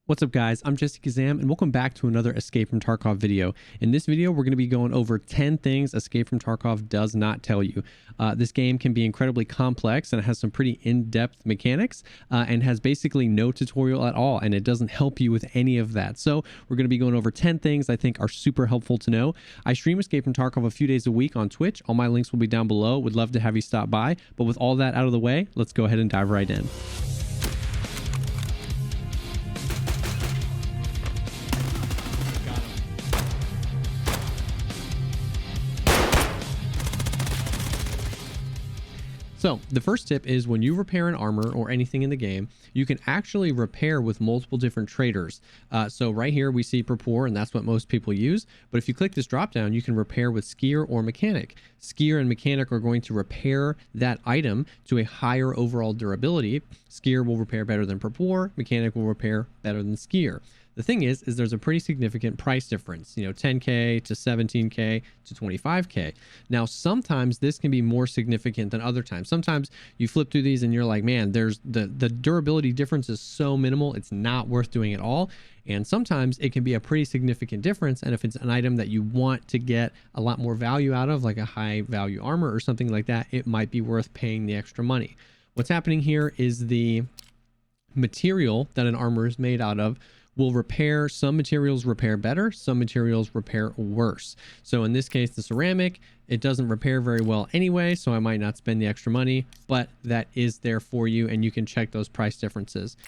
What's up guys, I'm Jessekazam and welcome back to another Escape from Tarkov video. In this video, we're going to be going over 10 things Escape from Tarkov does not tell you. This game can be incredibly complex and it has some pretty in-depth mechanics and has basically no tutorial at all, and it doesn't help you with any of that. So we're going to be going over 10 things I think are super helpful to know. I stream Escape from Tarkov a few days a week on Twitch. All my links will be down below. Would love to have you stop by. But with all that out of the way, let's go ahead and dive right in. So the first tip is when you repair an armor or anything in the game, you can actually repair with multiple different traders. So right here we see Purpur, and that's what most people use. But if you click this drop down, you can repair with Skier or Mechanic. Skier and Mechanic are going to repair that item to a higher overall durability. Skier will repair better than Purpur. Mechanic will repair better than Skier. The thing is there's a pretty significant price difference, 10K to 17K to 25K. Now, sometimes this can be more significant than other times. Sometimes you flip through these and you're like, man, there's the durability difference is so minimal, it's not worth doing at all. And sometimes it can be a pretty significant difference. And if it's an item that you want to get a lot more value out of, like a high value armor or something like that, it might be worth paying the extra money. What's happening here is the material that an armor is made out of will repair. Some materials repair better, some materials repair worse. So in this case, the ceramic, it doesn't repair very well anyway, so I might not spend the extra money, but that is there for you and you can check those price differences.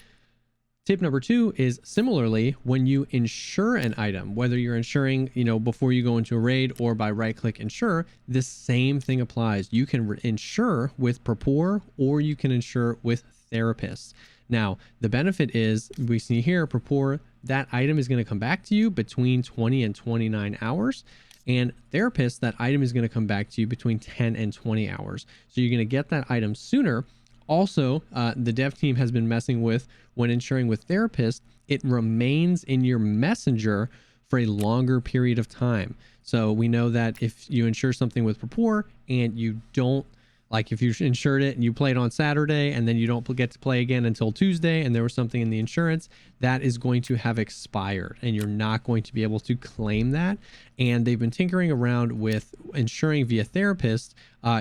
Tip number 2 is similarly, when you insure an item, whether you're insuring, before you go into a raid or by right-click insure, this same thing applies. You can insure with Purpur or you can insure with Therapist. Now, the benefit is we see here, Purpur, that item is going to come back to you between 20 and 29 hours. And Therapist, that item is going to come back to you between 10 and 20 hours. So you're going to get that item sooner. Also, the dev team has been messing with, when insuring with Therapist, it remains in your messenger for a longer period of time. So we know that if you insure something with Purpur and you don't, like if you insured it and you played on Saturday and then you don't get to play again until Tuesday and there was something in the insurance, that is going to have expired and you're not going to be able to claim that. And they've been tinkering around with insuring via Therapist.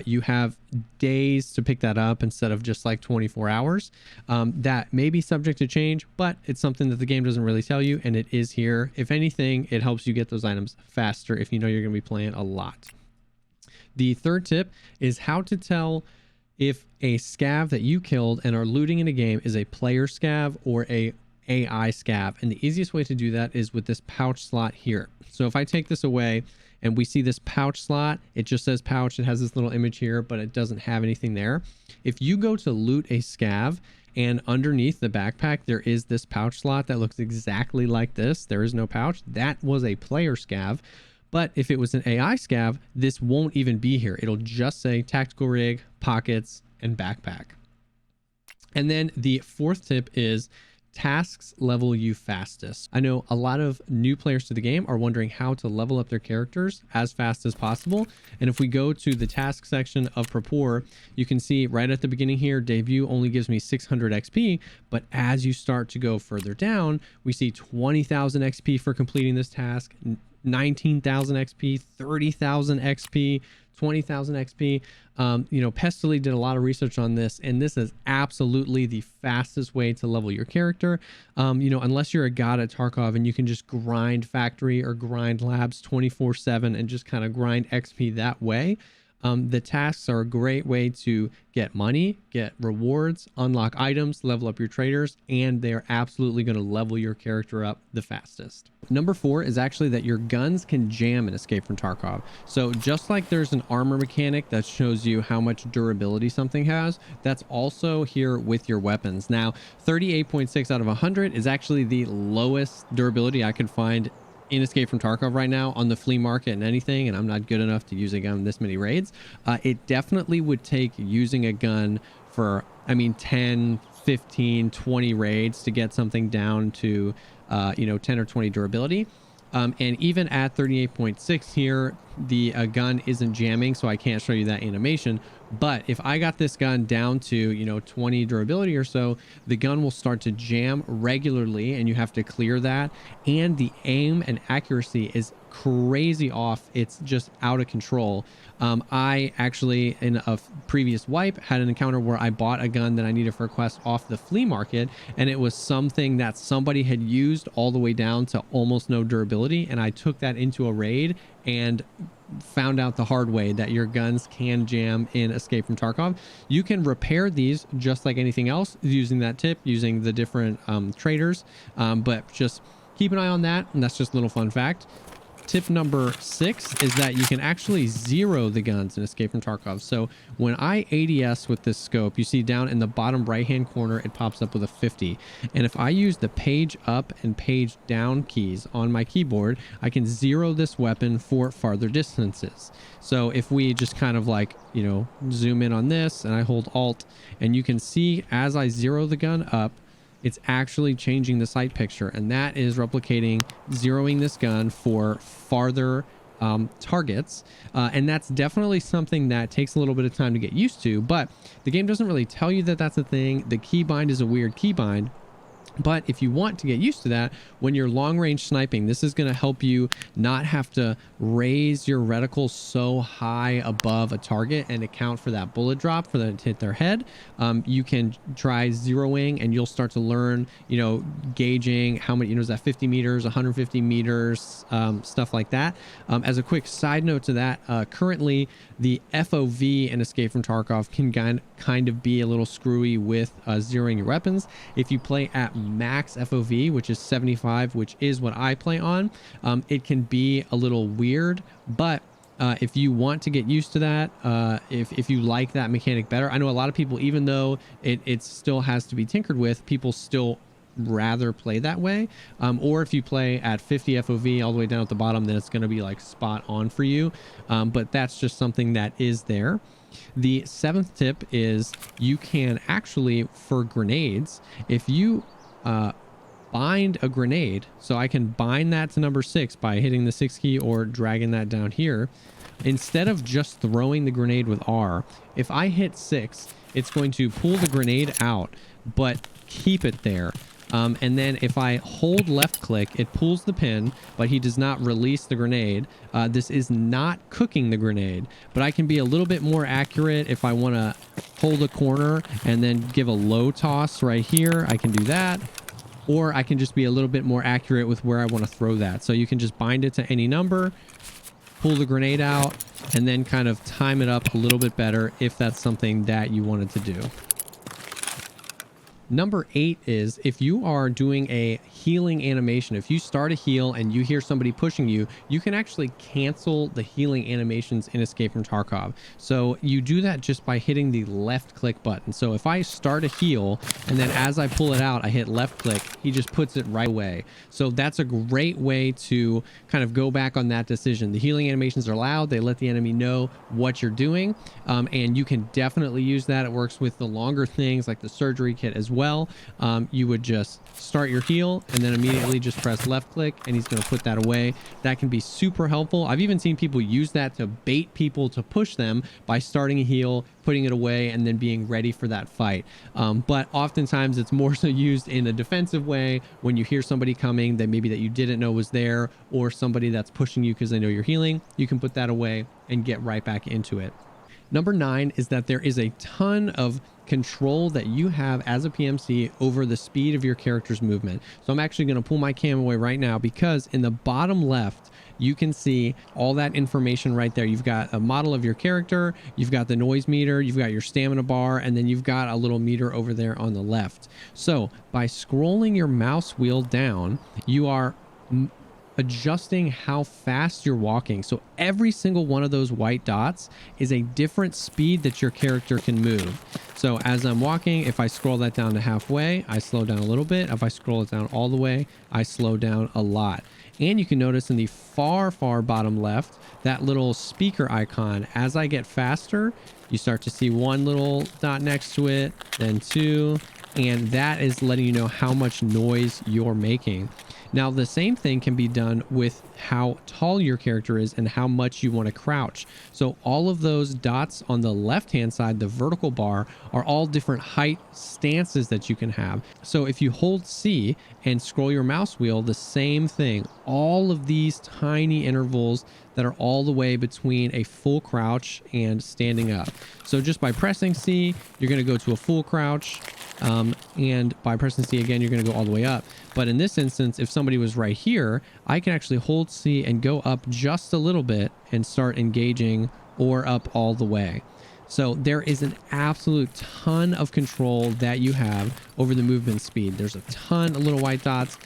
You have days to pick that up instead of just like 24 hours. That may be subject to change, but it's something that the game doesn't really tell you, and it is here. If anything, it helps you get those items faster if you know you're going to be playing a lot. The third tip is how to tell if a scav that you killed and are looting in a game is a player scav or a AI scav. And the easiest way to do that is with this pouch slot here. So if I take this away and we see this pouch slot, it just says pouch. It has this little image here, but it doesn't have anything there. If you go to loot a scav and underneath the backpack, there is this pouch slot that looks exactly like this. There is no pouch. That was a player scav. But if it was an AI scav, this won't even be here. It'll just say tactical rig, pockets, and backpack. And then the fourth tip is tasks level you fastest. I know a lot of new players to the game are wondering how to level up their characters as fast as possible. And if we go to the task section of Purpur, you can see right at the beginning here, debut only gives me 600 XP. But as you start to go further down, we see 20,000 XP for completing this task, 19,000 XP, 30,000 XP, 20,000 XP. Pestily did a lot of research on this, and this is absolutely the fastest way to level your character. Unless you're a god at Tarkov and you can just grind factory or grind labs 24/7 and just kind of grind XP that way. The tasks are a great way to get money, get rewards, unlock items, level up your traders, and they're absolutely going to level your character up the fastest. Number 4 is actually that your guns can jam in Escape from Tarkov. So just like there's an armor mechanic that shows you how much durability something has, that's also here with your weapons. Now, 38.6 out of 100 is actually the lowest durability I could find in Escape from Tarkov right now on the flea market and anything, and I'm not good enough to use a gun this many raids. It definitely would take using a gun for 10, 15, 20 raids to get something down to 10 or 20 durability. And even at 38.6 here, the gun isn't jamming, so I can't show you that animation. But if I got this gun down to 20 durability or so, the gun will start to jam regularly, and you have to clear that. And the aim and accuracy is crazy off. It's just out of control. I actually, in a previous wipe, had an encounter where I bought a gun that I needed for a quest off the flea market, and it was something that somebody had used all the way down to almost no durability, and I took that into a raid and found out the hard way that your guns can jam in Escape from Tarkov. You can repair these just like anything else using that tip, using the different traders, but just keep an eye on that, and that's just a little fun fact. Tip number 6 is that you can actually zero the guns in Escape from Tarkov. So when I ADS with this scope, you see down in the bottom right hand corner, it pops up with a 50. And if I use the page up and page down keys on my keyboard, I can zero this weapon for farther distances. So if we just kind of like, zoom in on this and I hold Alt, and you can see as I zero the gun up, it's actually changing the sight picture, and that is replicating zeroing this gun for farther targets, and that's definitely something that takes a little bit of time to get used to, but the game doesn't really tell you that that's a thing. The keybind is a weird keybind. But if you want to get used to that, when you're long range sniping, this is going to help you not have to raise your reticle so high above a target and account for that bullet drop for them to hit their head. You can try zeroing, and you'll start to learn, gauging how many, is that 50 meters, 150 meters, stuff like that. As a quick side note to that, currently the FOV in Escape from Tarkov can kind of be a little screwy with zeroing your weapons. If you play at max FOV, which is 75, which is what I play on, it can be a little weird, but if you want to get used to that, if you like that mechanic better, I know a lot of people, even though it still has to be tinkered with, people still rather play that way. Or if you play at 50 FOV all the way down at the bottom, then it's going to be like spot on for you. But that's just something that is there. The 7th tip is you can actually, for grenades, if you bind a grenade, so I can bind that to number 6 by hitting the 6 key or dragging that down here, instead of just throwing the grenade with R, if I hit 6, it's going to pull the grenade out but keep it there. And then if I hold left click, it pulls the pin, but he does not release the grenade. This is not cooking the grenade, but I can be a little bit more accurate if I want to hold a corner and then give a low toss right here. I can do that. Or I can just be a little bit more accurate with where I want to throw that. So you can just bind it to any number, pull the grenade out, and then kind of time it up a little bit better if that's something that you wanted to do. Number 8 is if you are doing a healing animation, if you start a heal and you hear somebody pushing you, you can actually cancel the healing animations in Escape from Tarkov. So you do that just by hitting the left click button. So if I start a heal and then as I pull it out, I hit left click, he just puts it right away. So that's a great way to kind of go back on that decision. The healing animations are loud. They let the enemy know what you're doing. And you can definitely use that. It works with the longer things like the surgery kit as well. You would just start your heal and then immediately just press left click and he's going to put that away. That can be super helpful. I've even seen people use that to bait people to push them by starting a heal, putting it away, and then being ready for that fight. But oftentimes it's more so used in a defensive way when you hear somebody coming that maybe that you didn't know was there, or somebody that's pushing you because they know you're healing. You can put that away and get right back into it. Number 9 is that there is a ton of control that you have as a PMC over the speed of your character's movement. So I'm actually going to pull my cam away right now, because in the bottom left, you can see all that information right there. You've got a model of your character, you've got the noise meter, you've got your stamina bar, and then you've got a little meter over there on the left. So by scrolling your mouse wheel down, you are adjusting how fast you're walking. So every single one of those white dots is a different speed that your character can move. So as I'm walking, if I scroll that down to halfway, I slow down a little bit. If I scroll it down all the way, I slow down a lot. And you can notice in the far bottom left, that little speaker icon, as I get faster, you start to see one little dot next to it, then 2, and that is letting you know how much noise you're making. Now, the same thing can be done with how tall your character is and how much you want to crouch. So all of those dots on the left-hand side, the vertical bar, are all different height stances that you can have. So if you hold C and scroll your mouse wheel, the same thing, all of these tiny intervals that are all the way between a full crouch and standing up. So just by pressing C, you're going to go to a full crouch. And by pressing C again, you're going to go all the way up. But in this instance, if somebody was right here, I can actually hold C and go up just a little bit and start engaging, or up all the way. So there is an absolute ton of control that you have over the movement speed. There's a ton of little white dots.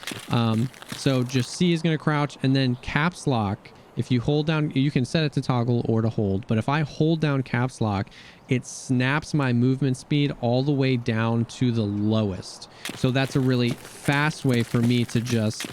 So just C is going to crouch, and then caps lock. If you hold down, you can set it to toggle or to hold, but if I hold down caps lock, it snaps my movement speed all the way down to the lowest. So that's a really fast way for me to just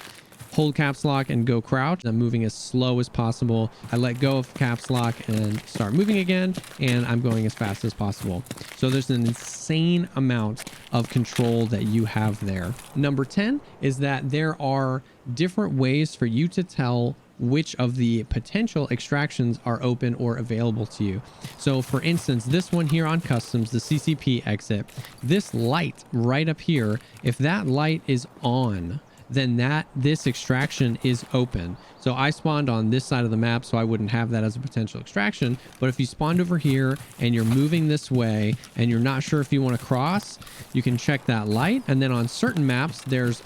hold caps lock and go crouch. I'm moving as slow as possible. I let go of caps lock and start moving again, and I'm going as fast as possible. So there's an insane amount of control that you have there. Number 10 is that there are different ways for you to tell which of the potential extractions are open or available to you. So for instance, this one here on customs, the CCP exit, this light right up here, if that light is on, then this extraction is open. So I spawned on this side of the map, so I wouldn't have that as a potential extraction. But if you spawned over here and you're moving this way and you're not sure if you want to cross, you can check that light. And then on certain maps, there's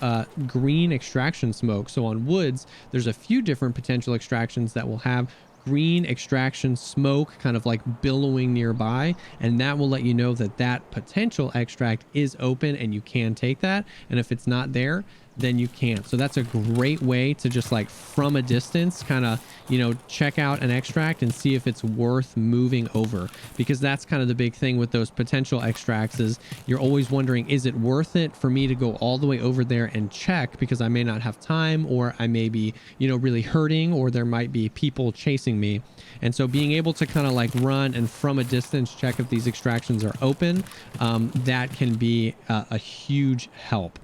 green extraction smoke. So on woods, there's a few different potential extractions that will have green extraction smoke kind of like billowing nearby, and that will let you know that that potential extract is open and you can take that. And if it's not there, then you can't. So that's a great way to just like from a distance kind of, you know, check out an extract and see if it's worth moving over, because that's kind of the big thing with those potential extracts is you're always wondering, is it worth it for me to go all the way over there and check, because I may not have time, or I may be, you know, really hurting, or there might be people chasing me. And so being able to kind of like run and from a distance check if these extractions are open, that can be a huge help.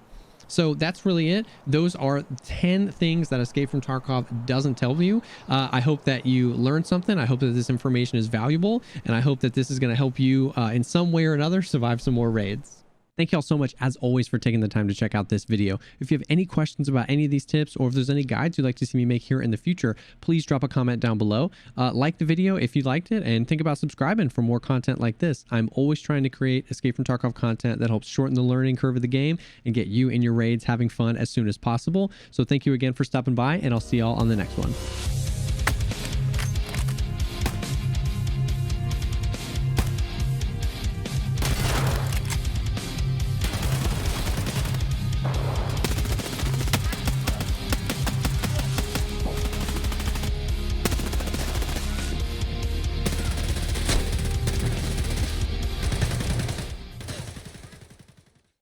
So that's really it. Those are 10 things that Escape from Tarkov doesn't tell you. I hope that you learned something. I hope that this information is valuable, and I hope that this is going to help you in some way or another survive some more raids. Thank you all so much, as always, for taking the time to check out this video. If you have any questions about any of these tips, or if there's any guides you'd like to see me make here in the future, please drop a comment down below. Like the video if you liked it, and think about subscribing for more content like this. I'm always trying to create Escape from Tarkov content that helps shorten the learning curve of the game and get you and your raids having fun as soon as possible. So thank you again for stopping by, and I'll see y'all on the next one.